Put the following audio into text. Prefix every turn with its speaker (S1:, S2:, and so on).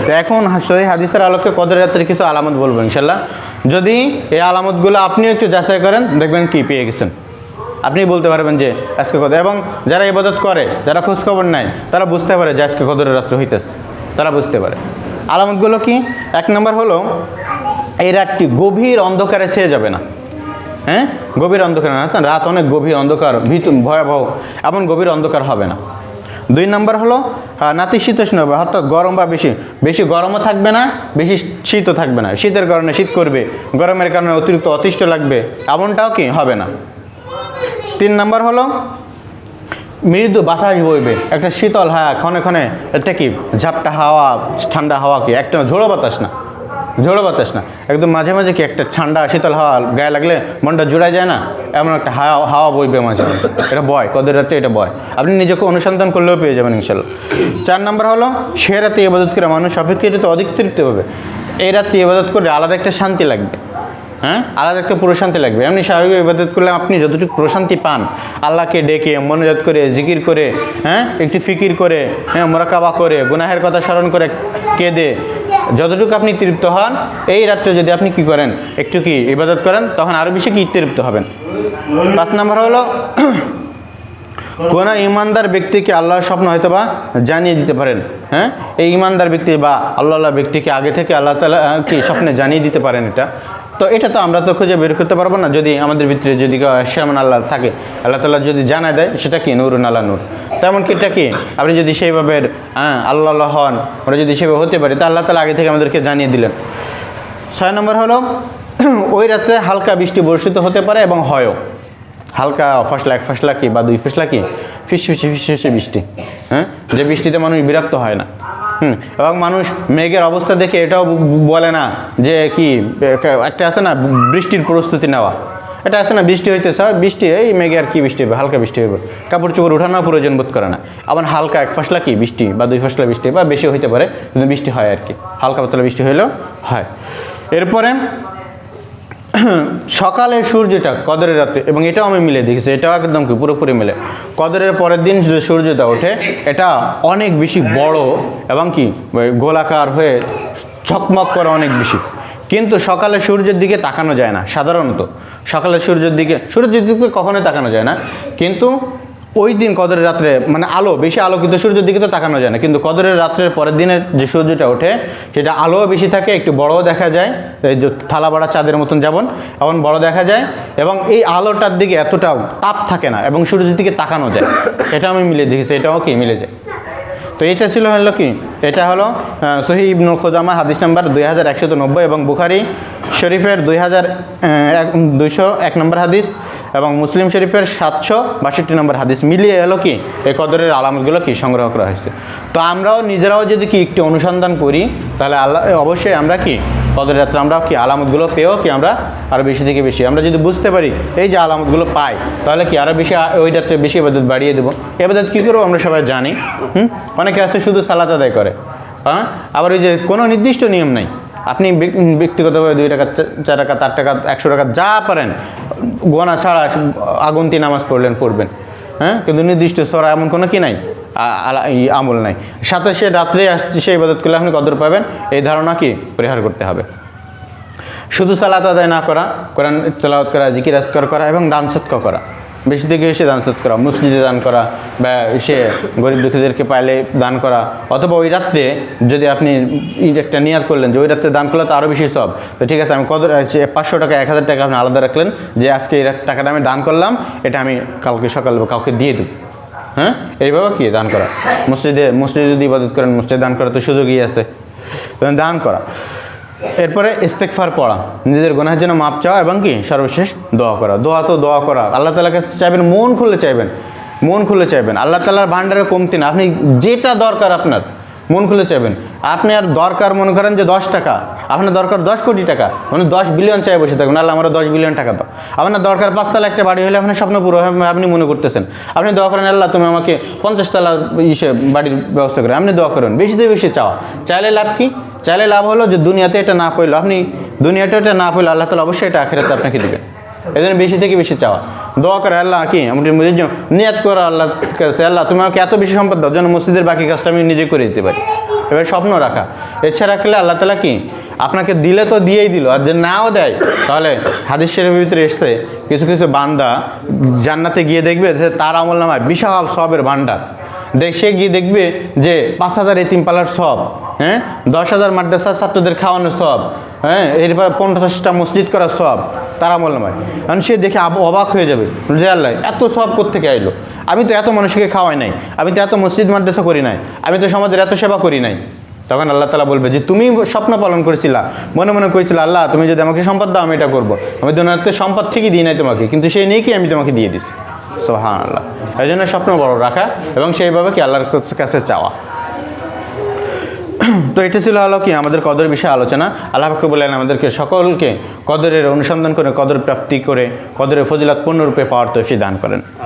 S1: তো এখন সহিহ হাদিসের আলোকে কদরের রাতের কিছু আলামত বলবো ইনশাল্লাহ। যদি এই আলামতগুলো আপনিও একটু যাচাই করেন, দেখবেন কি পেয়ে গেছেন, আপনি বলতে পারবেন যে আজকে কদর। এবং যারা ইবাদত করে, যারা খোঁজখবর নেয়, তারা বুঝতে পারে যে আজকে কদরের রাত্র হইতেছে, তারা বুঝতে পারে। আলামতগুলো কি? 1 নম্বর হলো এই রাতটি গভীর অন্ধকারে ছেয়ে যাবে না। হ্যাঁ, গভীর অন্ধকার না, রাত অনেক গভীর অন্ধকার, ভয়াবহ, এমন গভীর অন্ধকার হবে না। 2 নম্বর হলো নাতিশীতোষ্ণ হবে, অর্থাৎ গরম বা বেশি গরমও থাকবে না, বেশি শীতও থাকবে না। শীতের কারণে শীত করবে, গরমের কারণে অতিরিক্ত অতিষ্ঠ লাগবে, এমনটাও কি হবে না। 3 নম্বর হলো মৃদু বাতাস বইবে, একটা শীতল, হ্যাঁ ক্ষণে ক্ষণে একটা কি ঝাপটা হাওয়া, ঠান্ডা হাওয়া, কি একটা ঝোড়ো বাতাস না, ঝোড়ো বাতাস না, একদম মাঝে মাঝে কি একটা ঠান্ডা শীতল হাওয়া গায়ে লাগলে মনটা জুড়ায় যায় না, এমন একটা হাওয়া বইবে মাঝে মাঝে। এটা বয়, কদের রাতে এটা বয়, আপনি নিজেকে অনুসন্ধান করলেও পেয়ে যাবেন ইনশাল্লাহ। 4 নম্বর হলো সে রাতে ইবাদত করে মানুষ অপেক্ষাকৃত অধিক তৃপ্তি হবে। এই রাতে ইবাদত করে আলাদা একটা শান্তি লাগবে, হ্যাঁ আলাদা একটা প্রশান্তি লাগবে। এমনি স্বাভাবিক ইবাদত করলে আপনি যতটুকু প্রশান্তি পান, আল্লাহকে ডেকে মনোজাত করে, জিকির করে, হ্যাঁ একটু ফিকির করে, হ্যাঁ মোরাকাবা করে, গুনাহের কথা স্মরণ করে, কেঁদে যতটুকু আপনি তৃপ্ত হন, এই রাত্রে যদি আপনি কি করেন, একটু কি ইবাদত করেন, তখন আরও বেশি কি তৃপ্ত হবেন। 5 নম্বর হলো কোনো ইমানদার ব্যক্তিকে আল্লাহর স্বপ্ন হয়তো বা জানিয়ে দিতে পারেন। হ্যাঁ, এই ইমানদার ব্যক্তি বা আল্লাহ ব্যক্তিকে আগে থেকে আল্লাহ তাআলা কি স্বপ্নে জানিয়ে দিতে পারেন। এটা তো আমরা তো খুঁজে বের করতে পারবো না, যদি আমাদের ভিতরে যদি শ্যামান আল্লাহ থাকে, আল্লাহ তাআলা যদি জানায় দেয়, সেটা কি নূরুন আলা নূর। তেমন কি এটা কি আপনি যদি সেইভাবে আল্লাহ হন, আমরা যদি সেভাবে হতে পারি, তা আল্লাহ তাআলা আগে থেকে আমাদেরকে জানিয়ে দিলেন। 6 নম্বর হলো ওই রাতে হালকা বৃষ্টি বর্ষিত হতে পারে এবং হয়ও, হালকা এক ফসলা কি বা 2 ফসলা কি ফিসফিসে বৃষ্টি, হ্যাঁ যে বৃষ্টিতে মানুষ বিরক্ত হয় না। এবং মানুষ মেঘের অবস্থা দেখে এটাও বলে না যে কি একটা আছে না বৃষ্টির প্রস্তুতি নেওয়া, এটা আছে না বৃষ্টি হইতেছে, বৃষ্টি এই মেঘে আর কি বৃষ্টি হবে, হালকা বৃষ্টি হবে, কাপড় চোপড় উঠানোর প্রয়োজন বোধ করে না। আবার হালকা 1 ফসলা কি বৃষ্টি বা 2 ফসলা বৃষ্টি বা বেশি হইতে পারে, কিন্তু বৃষ্টি হয় আর কি, হালকা পাতলা বৃষ্টি হইলেও হয়। এরপরে সকালের সূর্যটা কদরের রাতে, এবং এটাও আমি মিলে দেখেছি, এটাও একদম কি পুরোপুরি মিলে, কদরের পরের দিন যে সূর্যটা ওঠে, এটা অনেক বেশি বড় এবং কি গোলাকার হয়ে ঝকমক করে অনেক বেশি। কিন্তু সকালে সূর্যের দিকে তাকানো যায় না সাধারণত, সকালের সূর্যের দিকে কখনোই তাকানো যায় না। কিন্তু ওই দিন কদরের রাত্রে মানে বেশি আলোকিত সূর্যের দিকে তো তাকানো যায় না, কিন্তু কদরের রাত্রের পরের দিনের যে সূর্যটা ওঠে, সেটা আলোও বেশি থাকে, একটু বড়ও দেখা যায়, এই যে থালা বাড়া চাঁদের মতন যেমন এমন বড় দেখা যায়, এবং এই আলোটার দিকে এতটাও তাপ থাকে না, এবং সূর্যের দিকে তাকানো যায়। এটা আমি মিলে দেখেছি, এটাও কি মিলে যায়। তো এটা ছিল হলো কি, এটা হলো সহিহ ইবনে খুজামা হাদিস নাম্বার 2190 এবং বুখারী শরীফের 2201 নম্বর হাদিস এবং মুসলিম শরীফের 762 নম্বর হাদিস মিলিয়ে এলো কি এই কদরের আলামতগুলো কি সংগ্রহ করা হয়েছে। তো আমরাও নিজেরাও যদি কি একটু অনুসন্ধান করি, তাহলে অবশ্যই আমরা কি কদরের রাত্রে আমরা কি আলামতগুলো পেয়েও কি আমরা আরও বেশি থেকে বেশি আমরা যদি বুঝতে পারি এই যে আলামতগুলো পাই, তাহলে কি আরও বেশি ওই রাত্রে বেশি ইবাদত বাড়িয়ে দেবো। ইবাদত কী করবো আমরা সবাই জানি, অনেকে আছে শুধু সালাত আদায় করে, হ্যাঁ আবার ওই যে কোনো নির্দিষ্ট নিয়ম নেই, আপনি ব্যক্তিগতভাবে 2 টাকা 4 টাকা 8 টাকা 100 টাকা যা পারেন গোনা ছাড়া আগুন্তি নামাজ পড়বেন, হ্যাঁ কিন্তু নির্দিষ্ট সরা এমন কোনো কি নাই, আমল নাই। সাথে সে রাত্রে আসছে সে ইবাদত করলে আপনি কদর পাবেন, এই ধারণা কি পরিহার করতে হবে। শুধু সালাত আদায় না করা, কোরআন তেলাওয়াত করা, জিকির আজকার করা এবং দান সদকা করা, বেশি থেকে বেশি দান সদকা করা, মসজিদে দান করা বা সে গরিব দুঃখীদেরকে পাইলে দান করা, অথবা ওই রাত্রে যদি আপনি একটা নিয়াত করলেন যে ওই রাত্রে দান করলে তো আরও বেশি সব, তো ঠিক আছে আমি কদর 500 টাকা 1000 টাকা আপনি আলাদা রাখলেন যে আজকে এই টাকাটা আমি দান করলাম, এটা আমি কালকে সকালে কাউকে দিয়ে দেব, হ্যাঁ এইভাবে কি দান করা। মসজিদে যদি ইবাদত করেন মসজিদে দান করা তো সুযোগই আছে, দান করা। এরপরে ইস্তেগফার পড়া, নিজের গুনাহের জন্য মাপ চাওয়া এবং কি সর্বশেষ দোয়া করা। দোয়া করা আল্লাহ তাআলার কাছে চাইবেন, মন খুলে চাইবেন, আল্লাহ তাআলার ভান্ডারে কমতি না, আপনি যেটা দরকার আপনার মন খুলে চাইবেন। আপনি আর দরকার মনে করেন যে 10 টাকা, আপনার দরকার 10 কোটি টাকা, মানে 10 বিলিয়ন চাই বসে থাকবেন, আল্লাহ আমরা 10 বিলিয়ন টাকা দাও। আপনার দরকার 5 তলা একটা বাড়ি হলে আপনার স্বপ্ন পুরো আপনি মনে করতেছেন, আপনি দোয়া করেন আল্লাহ তুমি আমাকে 50 তলা বাড়ির ব্যবস্থা করে, আপনি দোয়া করেন। বেশি থেকে বেশি চাইলে লাভ কি? চাইলে লাভ হলো যে দুনিয়াতে এটা না পাইলো, আপনি দুনিয়াতে এটা না পাইলো আল্লাহ তাআলা অবশ্যই এটা আখিরাতে আপনাকে দেবেন। এই জন্য বেশি থেকে বেশি চাওয়া, দোয়া করে আল্লাহ কি আমাদের নিয়াত করা আল্লাহ কাছে, আল্লাহ তুমি আমাকে এত বেশি সম্পদ দাও যেন মসজিদের বাকি কাজটা আমি নিজে করে দিতে পারি। এবার স্বপ্ন রাখা, ইচ্ছা রাখলে আল্লাহ তাআলা কি আপনাকে দিলে তো দিয়েই দিল, আর যে নাও দেয় তাহলে হাদিস শরীফের ভিতরে এসছে কিছু কিছু বান্দা জান্নাতে গিয়ে দেখবে যে তার আমলনামায় বিশাল সবের ভান্ডার, সে গিয়ে দেখবে যে 5,000 এতিম পালার সব, হ্যাঁ, 10,000 মাদ্রাসার ছাত্রদের খাওয়ানোর সব, হ্যাঁ, এরপর 50টা মসজিদ করার সব তার আমলনামায়। কারণ সে দেখে অবাক হয়ে যাবে যে আল্লাহ এত সব কোত্থেকে আইলো, আমি তো এত মানুষকে খাওয়াই নাই, আমি তো এত মসজিদ মাদ্রাসা করি নাই, আমি তো সমাজের এত সেবা করি নাই। তখন আল্লাহ তাআলা বলবে যে তুমি স্বপ্ন পালন করেছিলা, মনে মনে করেছিল আল্লাহ তুমি যদি আমাকে সম্পদ দাও আমি এটা করবো, আমি দুনিয়াতে সম্পদ ঠিকই দিই নাই তোমাকে, কিন্তু সেই নেই আমি তোমাকে দিয়ে দিছি। সুবহানাল্লাহ। এই জন্য স্বপ্ন বড় রাখা এবং সেইভাবে কি আল্লাহর কাছে চাওয়া। তো এটা ছিল হলো কি আমাদের কদরের বিষয়ে আলোচনা। আল্লাহ পাক বললেন আমাদেরকে সকলকে কদরের অনুসন্ধান করে কদর প্রাপ্তি করে কদরের ফজিলত পূর্ণরূপে পাওয়ার তৌফিক দান করেন।